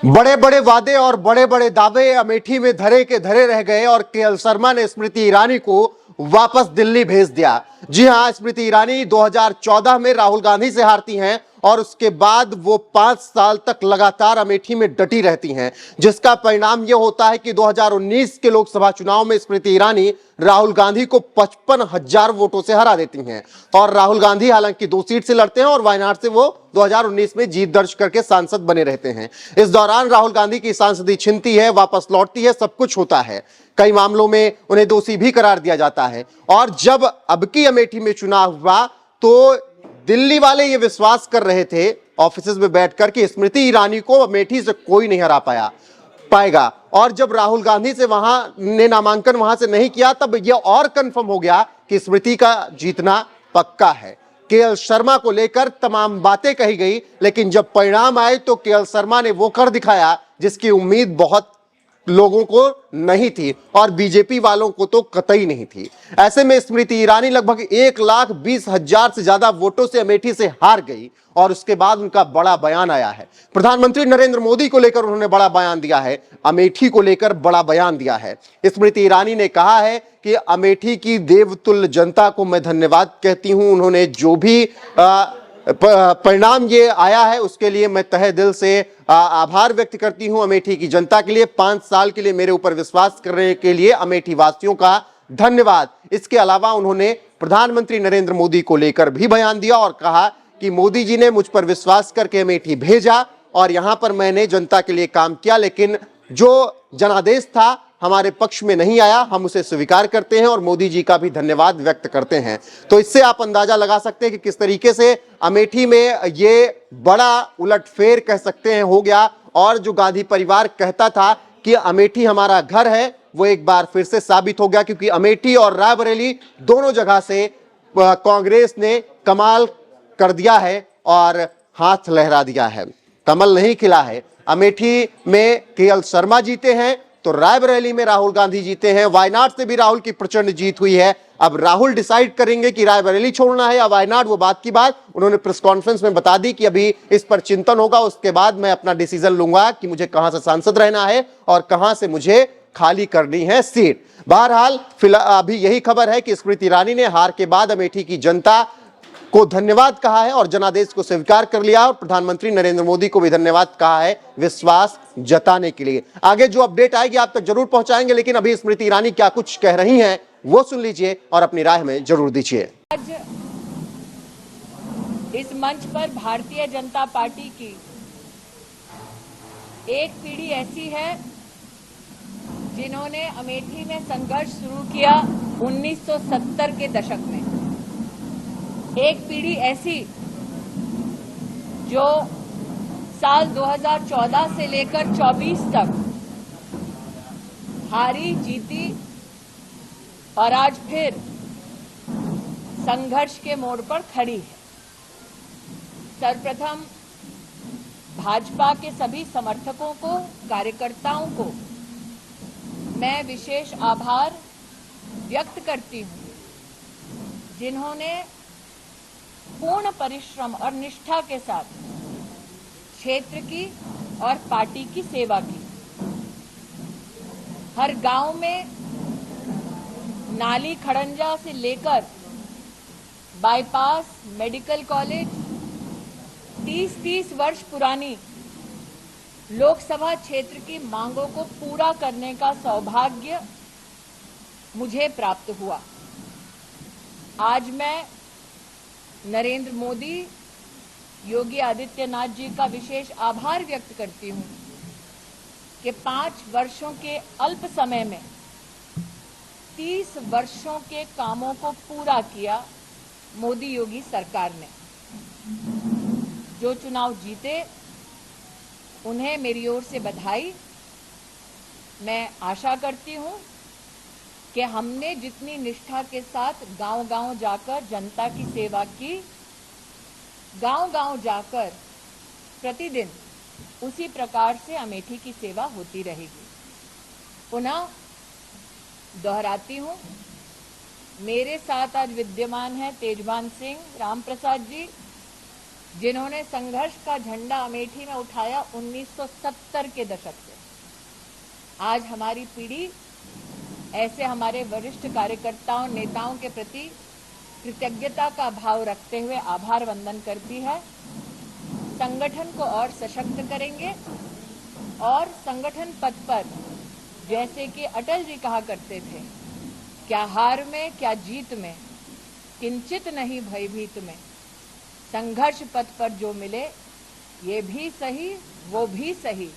बड़े बड़े वादे और बड़े बड़े दावे अमेठी में धरे के धरे रह गए और केएल शर्मा ने स्मृति ईरानी को वापस दिल्ली भेज दिया। जी हां, स्मृति ईरानी 2014 में राहुल गांधी से हारती हैं और उसके बाद वो 5 साल तक लगातार अमेठी में डटी रहती हैं, जिसका परिणाम यह होता है कि 2019 के लोकसभा चुनाव में स्मृति ईरानी राहुल गांधी को 55,000 वोटों से हरा देती हैं और राहुल गांधी हालांकि 2 सीट से लड़ते हैं और वायनाड से वो 2019 में जीत दर्ज करके सांसद बने रहते हैं। इस दौरान राहुल गांधी की सांसदी छिनती है, वापस लौटती है, सब कुछ होता है। कई मामलों में उन्हें दोषी भी करार दिया जाता है और जब अब की अमेठी में चुनाव हुआ तो दिल्ली वाले ये विश्वास कर रहे थे ऑफिस में बैठकर कि स्मृति ईरानी को अमेठी से कोई नहीं हरा पाएगा और जब राहुल गांधी से वहां ने नामांकन वहां से नहीं किया तब यह और कंफर्म हो गया कि स्मृति का जीतना पक्का है। केएल शर्मा को लेकर तमाम बातें कही गई, लेकिन जब परिणाम आए तो केएल शर्मा ने वो कर दिखाया जिसकी उम्मीद बहुत लोगों को नहीं थी और बीजेपी वालों को तो कतई नहीं थी। ऐसे में स्मृति ईरानी लगभग 1,20,000 से ज्यादा वोटों से अमेठी से हार गई और उसके बाद उनका बड़ा बयान आया है। प्रधानमंत्री नरेंद्र मोदी को लेकर उन्होंने बड़ा बयान दिया है, अमेठी को लेकर बड़ा बयान दिया है। स्मृति ईरानी ने कहा है कि अमेठी की देवतुल्य जनता को मैं धन्यवाद कहती हूं। उन्होंने जो भी परिणाम ये आया है उसके लिए मैं तहे दिल से आभार व्यक्त करती हूं अमेठी की जनता के लिए। 5 साल के लिए मेरे ऊपर विश्वास करने के लिए अमेठी वासियों का धन्यवाद। इसके अलावा उन्होंने प्रधानमंत्री नरेंद्र मोदी को लेकर भी बयान दिया और कहा कि मोदी जी ने मुझ पर विश्वास करके अमेठी भेजा और यहां पर मैंने जनता के लिए काम किया, लेकिन जो जनादेश था हमारे पक्ष में नहीं आया, हम उसे स्वीकार करते हैं और मोदी जी का भी धन्यवाद व्यक्त करते हैं। तो इससे आप अंदाजा लगा सकते हैं कि किस तरीके से अमेठी में ये बड़ा उलटफेर कह सकते हैं हो गया और जो गांधी परिवार कहता था कि अमेठी हमारा घर है, वो एक बार फिर से साबित हो गया, क्योंकि अमेठी और रायबरेली दोनों जगह से कांग्रेस ने कमाल कर दिया है और हाथ लहरा दिया है, कमल नहीं खिला है। अमेठी में केएल शर्मा जीते हैं तो रायबरेली में राहुल गांधी जीते हैं। वायनाड से भी राहुल की प्रचंड जीत हुई है। अब राहुल डिसाइड करेंगे कि रायबरेली छोड़ना है या वायनाड, वो बात की बात उन्होंने प्रेस कॉन्फ्रेंस में बता दी कि अभी इस पर चिंतन होगा, उसके बाद मैं अपना डिसीजन लूंगा कि मुझे कहां से सांसद रहना है और कहां से मुझे खाली करनी है सीट। बहरहाल फिलहाल अभी यही खबर है कि स्मृति ईरानी ने हार के बाद अमेठी की जनता को धन्यवाद कहा है और जनादेश को स्वीकार कर लिया और प्रधानमंत्री नरेंद्र मोदी को भी धन्यवाद कहा है विश्वास जताने के लिए। आगे जो अपडेट आएगी आप तक जरूर पहुंचाएंगे, लेकिन अभी स्मृति ईरानी क्या कुछ कह रही हैं वो सुन लीजिए और अपनी राय हमें जरूर दीजिए। आज इस मंच पर भारतीय जनता पार्टी की एक पीढ़ी ऐसी है जिन्होंने अमेठी में संघर्ष शुरू किया 1970 के दशक में। एक पीढ़ी ऐसी जो साल 2014 से लेकर 24 तक हारी जीती और आज फिर संघर्ष के मोड़ पर खड़ी है। सर्वप्रथम भाजपा के सभी समर्थकों को, कार्यकर्ताओं को मैं विशेष आभार व्यक्त करती हूं, जिन्होंने पूर्ण परिश्रम और निष्ठा के साथ क्षेत्र की और पार्टी की सेवा की। हर गांव में नाली खड़ंजा से लेकर बाईपास, मेडिकल कॉलेज, 30-30 वर्ष पुरानी लोकसभा क्षेत्र की मांगों को पूरा करने का सौभाग्य मुझे प्राप्त हुआ। आज मैं नरेंद्र मोदी, योगी आदित्यनाथ जी का विशेष आभार व्यक्त करती हूं कि 5 वर्षों के अल्प समय में 30 वर्षों के कामों को पूरा किया मोदी योगी सरकार ने। जो चुनाव जीते उन्हें मेरी ओर से बधाई। मैं आशा करती हूं कि हमने जितनी निष्ठा के साथ गांव-गांव जाकर जनता की सेवा की, गांव-गांव जाकर प्रतिदिन उसी प्रकार से अमेठी की सेवा होती रहेगी। पुनः दोहराती हूं, मेरे साथ आज विद्यमान है तेजभान सिंह, राम प्रसाद जी, जिन्होंने संघर्ष का झंडा अमेठी में उठाया 1970 के दशक से। आज हमारी पीढ़ी ऐसे हमारे वरिष्ठ कार्यकर्ताओं नेताओं के प्रति कृतज्ञता का भाव रखते हुए आभार वंदन करती है। संगठन को और सशक्त करेंगे और संगठन पथ पर, जैसे कि अटल जी कहा करते थे, क्या हार में क्या जीत में, किंचित नहीं भयभीत में, संघर्ष पथ पर जो मिले ये भी सही वो भी सही,